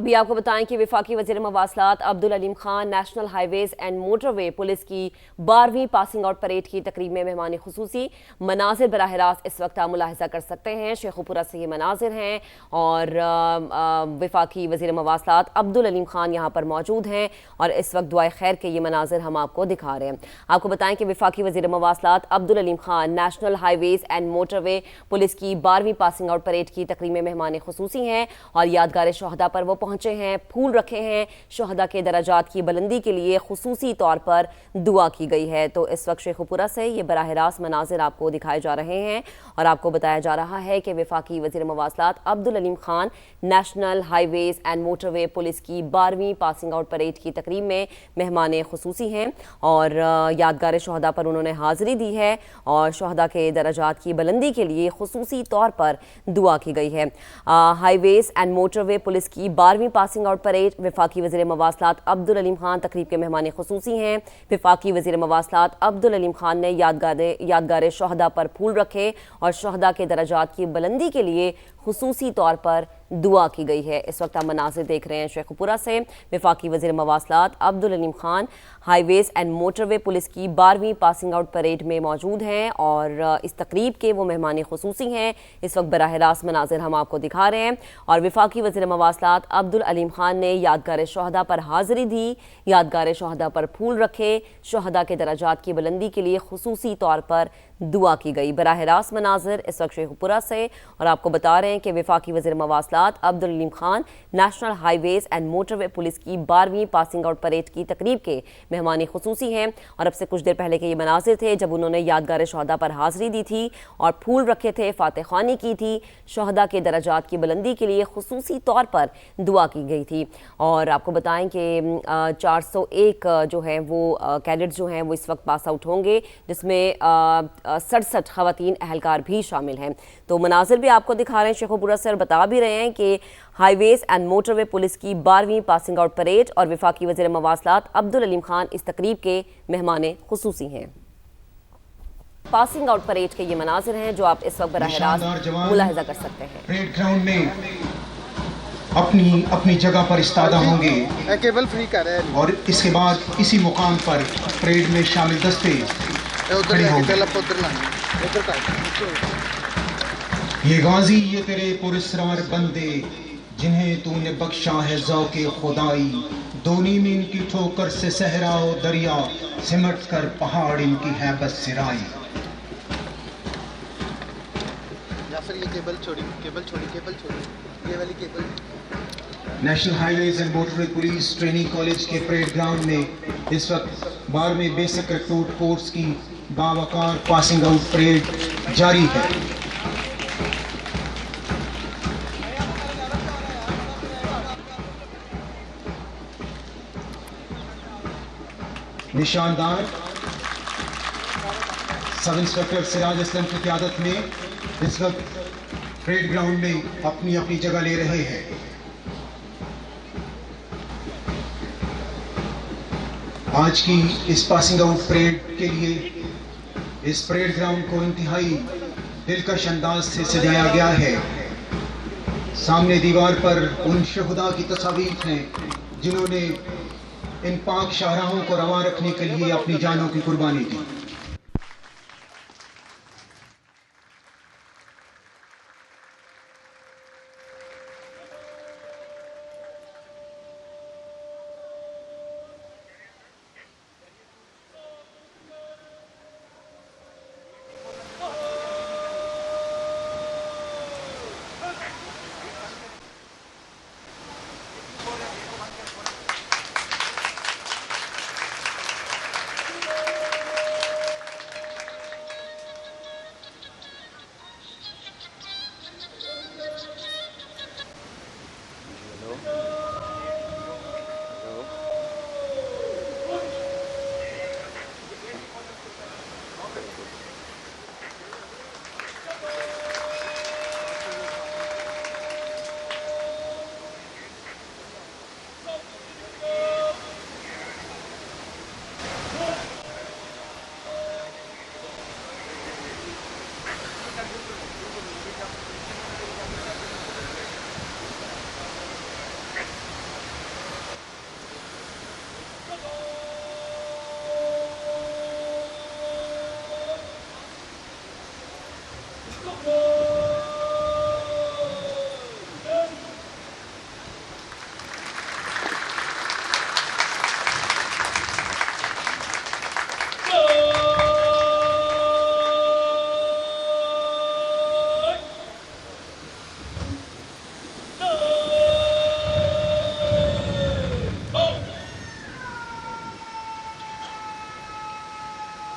अभी आपको बताएं कि वफाकी वज़ीर मवासलात Abdul Aleem Khan national highways and motorway police की 12वीं पासिंग आउट परेड की तकरीब में मेहमान खुसूसी मनाजिर बराह रास्त इस वक्त आप मुलाहिजा कर सकते हैं। शेखुपुरा से ये मनाजिर हैं और वफाकी वज़ीर मवासलात अब्दुल अलीम खान यहाँ पर मौजूद हैं और इस वक्त दुआए खैर के ये मनाजिर हम आपको दिखा रहे हैं। आपको बताएं कि वफाकी वज़ीर मवासलात Abdul Aleem Khan national highways and motorway police की 12वीं पासिंग आउट परेड की तकरीब में मेहमान खुसूसी हैं और यादगार शहदा पर वो पहुंचे हैं, फूल रखे हैं। शहदा के दराजात की बुलंदी के लिए खुसूसी तौर पर दुआ की गई है। तो इस वक्त शेखुपुरा से ये बराह रास्त मनाजिर आपको दिखाए जा रहे हैं और आपको बताया जा रहा है कि वफाकी वज़ीर मवासलात Abdul Aleem Khan national highways and motorway police की 12वीं पासिंग आउट परेड की तकरीब में मेहमान खुसूसी हैं और यादगार शहदा पर उन्होंने हाज़िरी दी है और शहदा के दराजात की बुलंदी के लिए खुसूसी तौर पर दुआ की गई है। हाईवेज़ एंड मोटरवे पुलिस की 12वीं पासिंग आउट परेड वफाकी वज़ीर मवासलात अब्दुल अलीम खान तकरीब के मेहमान खुसूसी हैं। वफाकी वज़ीर मवासलात अब्दुल अलीम खान ने यादगार शहदा पर फूल रखे और शहदा के दराजात की बुलंदी के लिए खुसूसी तौर पर दुआ की गई है। इस वक्त आप मनाज़िर देख रहे हैं शेखुपुरा से। वफाकी वज़ीर मवासलात Abdul Aleem Khan highways and motorway police की 12वीं पासिंग आउट परेड में मौजूद हैं और इस तकरीब के वो मेहमान खुसूसी हैं। इस वक्त बराह रास्त मनाज़िर हम आपको दिखा रहे हैं और वफाकी वज़ीर मवासलात अब्दुल अलीम खान ने यादगार शहदा पर हाज़िरी दी, यादगार शहदा पर फूल रखे, शहदा के दराजात की बुलंदी के लिए खुसूसी तौर पर दुआ की गई। बराह रास्त मनाज़िर इस वक्त शेखुपुरा से और आपको बता रहे हैं कि वफाकी वज़ीर मवासलात Abdul Aleem Khan national highways and motorway police की 12वीं पासिंग आउट परेड की तकरीब के मेहमान खुसूसी हैं और अब से कुछ देर पहले के ये मनाज़िर थे जब उन्होंने यादगार शहदा पर हाज़िरी दी थी और फूल रखे थे, फातह ख़्वानी की थी, शहदा के दराजात की बुलंदी के लिए खुसूसी तौर पर दुआ की गई थी। और आपको बताएं कि 401 जो है वो कैडेट्स जो हैं वो इस वक्त पास आउट होंगे, जिसमें 67 ख़वातीन अहलकार भी शामिल हैं। तो मनाज़िर भी आपको दिखा रहे हैं शेखुपुरा से और बता भी रहे हैं कि हाईवेज़ एंड मोटरवे पुलिस की 12वीं पासिंग आउट परेड और वफाकी वज़ीर मवासलात अब्दुल अलीम खान इस तकरीब के मेहमान खुसूसी हैं। पासिंग आउट परेड के ये मनाज़िर हैं जो आप इस वक्त बराह रास्त मुलाहिजा कर सकते हैं। परेड ग्राउंड में अपनी अपनी जगह पर इस्तादा होंगे केबल फ्री कर रहे हैं और इसके बाद इसी मुकाम पर परेड में शामिल दस्ते खड़े होंगे। ये गाजी ये तेरे पुरस्कार बंदे जिन्हें तूने बख्शा है ज़ौक़े खुदाई, दोनी में इनकी ठोकर से सहरा और दरिया सिमट कर पहाड़ इनकी है बस सिराई। या फिर ये केबल छोड़ी ये वाली cable. National highways and motorway police training college के परेड ग्राउंड में इस वक्त 12वें बेसिक रिक्रूट कोर्स की बावकार पासिंग आउट परेड जारी है। निशानदार सब इंस्पेक्टर सिराज असलम की क़यादत में इस वक्त परेड ग्राउंड में अपनी अपनी जगह ले रहे हैं। आज की इस पासिंग आउट परेड के लिए इस परेड ग्राउंड को इंतहाई दिलकश अंदाज से सजाया गया है। सामने दीवार पर उन शहुदा की तस्वीर हैं जिन्होंने इन पाक शाहराहों को रवा रखने के लिए अपनी जानों की कुर्बानी दी।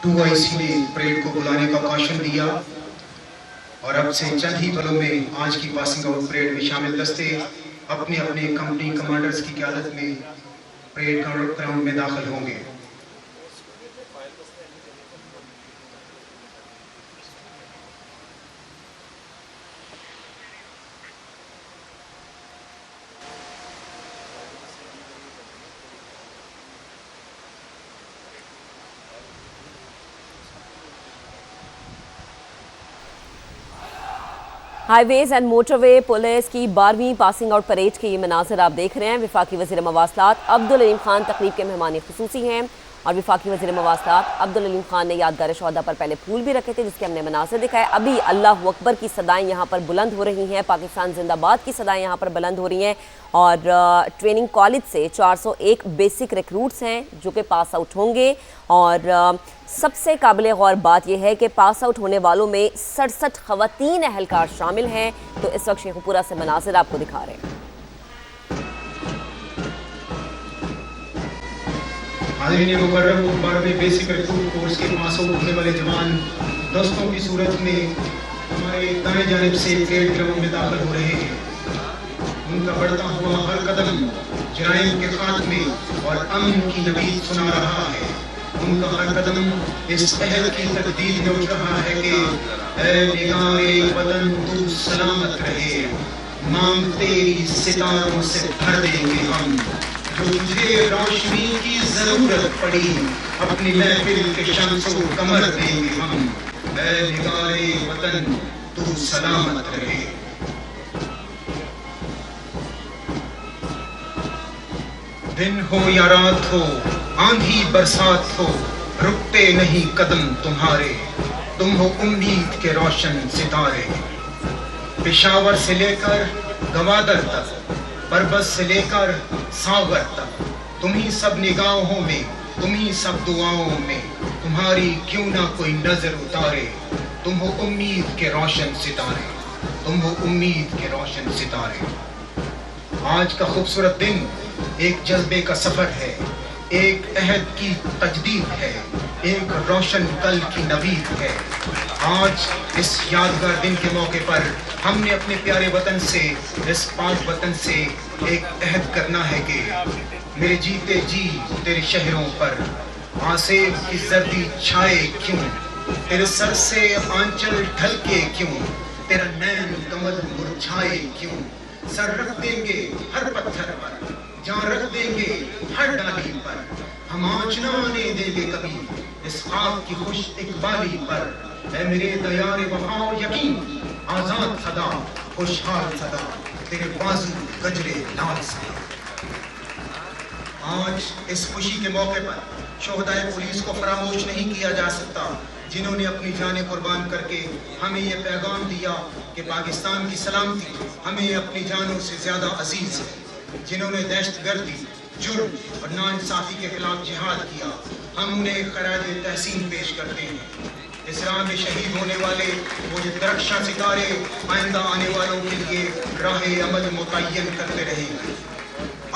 2IC ने परेड को बुलाने का कॉशन दिया और अब से चंद ही पलों में आज की पासिंग आउट परेड में शामिल दस्ते अपने अपने कंपनी कमांडर्स की क़यादत में परेड ग्राउंड में दाखिल होंगे। हाईवेज एंड मोटरवे पुलिस की 12वीं पासिंग आउट परेड के ये मनाजिर आप देख रहे हैं। वफाकी वज़ीर मवासलात अब्दुल अलीम खान तकरीब के मेहमान खुसूसी हैं और वफाकी वज़ीर मवासलात अब्दुल अलीम खान ने यादगार शोहदा पर पहले फूल भी रखे थे जिसके हमने मनासिर दिखाए। अभी अल्लाह अकबर की सदाएं यहाँ पर बुलंद हो रही हैं, पाकिस्तान जिंदाबाद की सदाएं यहाँ पर बुलंद हो रही हैं और ट्रेनिंग कॉलेज से 401 बेसिक रिक्रूट्स हैं जो कि पास आउट होंगे और सबसे काबिल गौर बात यह है कि पास आउट होने वालों में 67 ख़वातीन अहलकार शामिल हैं। तो इस वक्त शेखुपुरा से मनासिर आपको दिखा रहे हैं। हाज़रीन मुकर्रम, 12वें बेसिक रिक्रूट कोर्स के पास आउट होने वाले जवान दोस्तों की सूरत में हमारे दाएं जानिब से परेड ग्राउंड में दाखिल हो रहे हैं। उनका बढ़ता हुआ हर कदम जराइम के खात्मे और अमन की नवीद सुना रहा है। उनका हर कदम इस अहद की तकदीर में उठ रहा है कि ऐ निगाहे वतन तू सलामत रहे, मांग तेरी सितारों से भर देंगे हम, जो तुझे रोशनी की जरूरत पड़ी अपनी महफिल के शम्सो कमर देंगे हम, ऐ निगाहे वतन तू सलामत रहे। दिन हो या रात हो, आंधी बरसात हो, रुकते नहीं कदम तुम्हारे, तुम हो उम्मीद के रोशन सितारे। पेशावर से लेकर गवादर तक, परबत से लेकर सागर तक, तुम ही सब निगाहों में, तुम ही सब दुआओं में, तुम्हारी क्यों ना कोई नजर उतारे। तुम हो उम्मीद के रोशन सितारे, तुम हो उम्मीद के रोशन सितारे। आज का खूबसूरत दिन एक जज्बे का सफर है, एक अहद की तजदीद है, एक रोशन कल की नवीद है। आज इस यादगार दिन के मौके पर हमने अपने प्यारे वतन से, इस पाक वतन से एक अहद करना है कि मेरे जीते जी तेरे शहरों पर आसेब की जर्दी छाए क्यों, तेरे सर से आंचल ढलके क्यों, तेरा नैन कमल मुरझाए क्यों। सर रख देंगे हर पत्थर पर, जान रख देंगे हर डाली पर, हम आँच न आने देंगे कभी इस खाक की खुश इकबाली पर। ऐ मेरे दयारे वफा यकीन, आजाद सदा खुशहाल सदा, तेरे बाजू गजरे लाल सदा। आज इस खुशी के मौके पर शोहदाए पुलिस को फरामोश नहीं किया जा सकता, जिन्होंने अपनी जानें कुर्बान करके हमें ये पैगाम दिया कि पाकिस्तान की सलामती हमें अपनी जानों से ज़्यादा अजीज है। जिन्होंने दहशतगर्दी, जुर्म और नाइंसाफ़ी के खिलाफ जिहाद किया, हम उन्हें खराज तहसीन पेश करते हैं। इस राह में शहीद होने वाले वो जो दरख्शां सितारे आइंदा आने वालों के लिए राह अमल मुतय्यन करते रहेंगे।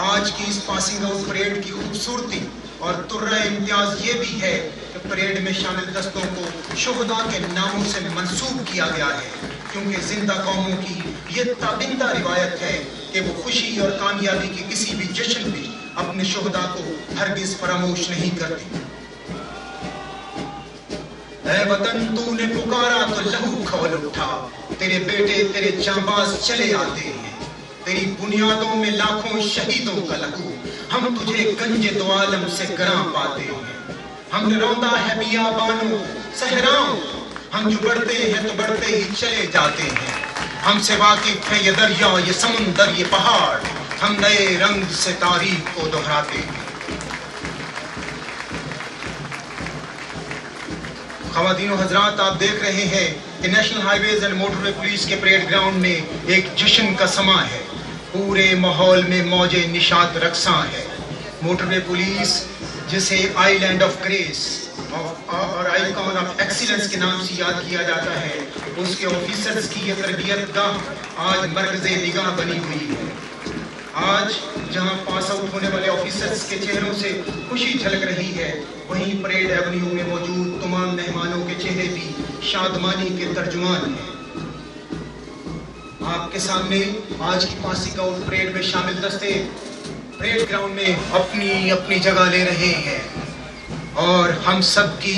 आज की इस पासिंग आउट परेड की खूबसूरती और तुर्रा इम्तियाज ये भी है कि परेड में शामिल दस्तों को शुहदा के नामों से मंसूब किया गया है, क्योंकि जिंदा कौमों की ये ताबिंदा रिवायत है कि वो खुशी और कामयाबी के किसी भी जश्न में अपने शुहदा को हरगिज फरामोश नहीं करती। ऐ वतन तूने पुकारा तो लहू खवल उठा, तेरे बेटे तेरे जांबाज चले आते हैं, तेरी बुनियादों में लाखों शहीदों का लहू, हम तुझे गंजे दो आलम से गरा पाते हैं। हमने रौंदा है बियाबानों सहराओं, हम जो बढ़ते हैं तो बढ़ते ही चले जाते हैं। हमसे वाकिफ है ये दरिया, ये समुंदर, ये पहाड़, हम नए रंग से तारीख को दोहराते हैं। ख़वातीनो हज़रात, आप देख रहे हैं कि national highways and motorway police के परेड ग्राउंड में एक जश्न का समा है। पूरे माहौल में मौजे निशात रक्सा है। मोटरवे पुलिस जिसे आइलैंड ऑफ ग्रेस और आइकॉन ऑफ एक्सीलेंस के नाम से याद किया जाता है, उसके ऑफिसर्स की यह तरबियत गाह आज मरकज़े निगाह बनी हुई है। आज जहां पास आउट होने वाले ऑफिसर्स के चेहरों से खुशी झलक रही है, वहीं परेड एवेन्यू में मौजूद तमाम मेहमानों के चेहरे भी शादमानी के तर्जुमान हैं। आपके सामने आज की पासिंग आउट परेड में शामिल दस्ते परेड ग्राउंड में अपनी अपनी जगह ले रहे हैं और हम सब की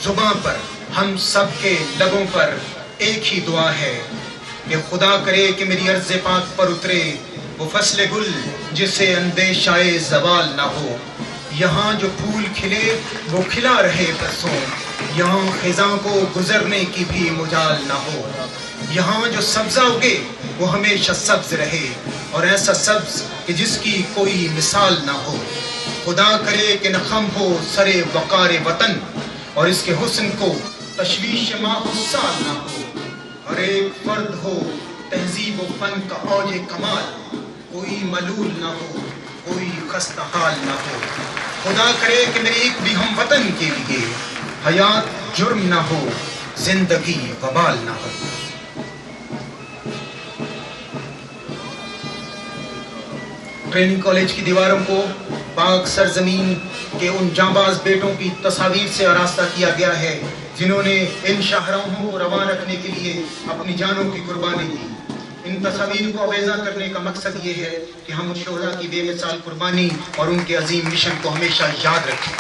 जुबान पर, हम सब के लबों पर एक ही दुआ है कि खुदा करे कि मेरी अर्ज़ पाक पर उतरे वो फसले गुल जिसे अंदेशाए ज़वाल ना हो। यहाँ जो फूल खिले वो खिला रहे बरसों, यहाँ खिज़ां को गुजरने की भी मुजाल ना हो। यहाँ जो सब्ज़ा उगे वो हमेशा सब्ज़ रहे और ऐसा सब्ज़ कि जिसकी कोई मिसाल ना हो। खुदा करे कि न खम हो सरे वक़ार वतन और इसके हुस्न को तशवीश माहुस्साल ना हो। हर एक फर्द हो तहजीब व फन का औज कमाल, कोई मलूल ना हो, कोई खस्ता हाल ना हो। खुदा करे कि मेरे एक भी हम वतन के लिए हयात जुर्म ना हो, जिंदगी वबाल ना हो। ट्रेनिंग कॉलेज की दीवारों को पाक सरजमीन के उन जांबाज बेटों की तस्वीर से आरास्ता किया गया है जिन्होंने इन शाहराहों को रवान रखने के लिए अपनी जानों की कुर्बानी दी। इन तस्वीर को अवेजा करने का मकसद ये है कि हम उस शोहदा की बेमिसाल कुर्बानी और उनके अजीम मिशन को हमेशा याद रखें।